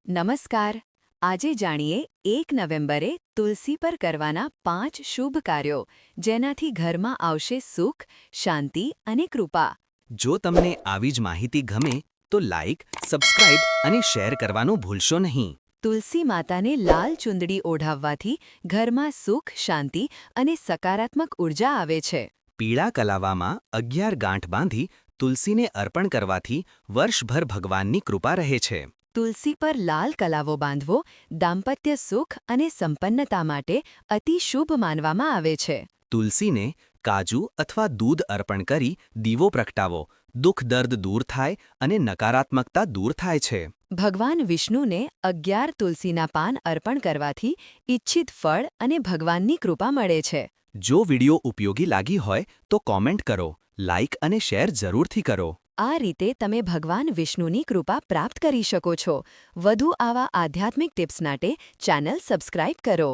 નમસ્કાર. આજે જાણીએ 1 નવેમ્બરે તુલસી પર કરવાના 5 શુભ કાર્યો જેનાથી ઘરમાં આવશે સુખ, શાંતિ અને કૃપા. જો તમને આવી જ માહિતી ગમે તો લાઇક, સબસ્ક્રાઇબ અને શેર કરવાનું ભૂલશો નહીં. તુલસી માતાને લાલ ચુંદડી ઓઢાવવાથી ઘરમાં સુખ, શાંતિ અને સકારાત્મક ઉર્જા આવે છે. પીળા કલાવામાં 11 ગાંઠ બાંધી તુલસીને અર્પણ કરવાથી વર્ષભર ભગવાનની કૃપા રહે છે. તુલસી પર લાલ કલાવો બાંધવો દાંપત્ય સુખ અને સંપન્નતા માટે અતિ શુભ માનવામાં આવે છે. તુલસીને કાજુ અથવા દૂધ અર્પણ કરી દીવો પ્રગટાવો. દુઃખ દર્દ દૂર થાય અને નકારાત્મકતા દૂર થાય છે. ભગવાન વિષ્ણુને 11 તુલસીના પાન અર્પણ કરવાથી ઇચ્છિત ફળ અને ભગવાનની કૃપા મળે છે. જો વિડિયો ઉપયોગી લાગી હોય તો કોમેન્ટ કરો, લાઇક અને શેર જરૂરથી કરો. આ રીતે તમે ભગવાન વિષ્ણુની કૃપા પ્રાપ્ત કરી શકો છો. વધુ આવા આધ્યાત્મિક ટિપ્સ માટે ચેનલ સબસ્ક્રાઇબ કરો.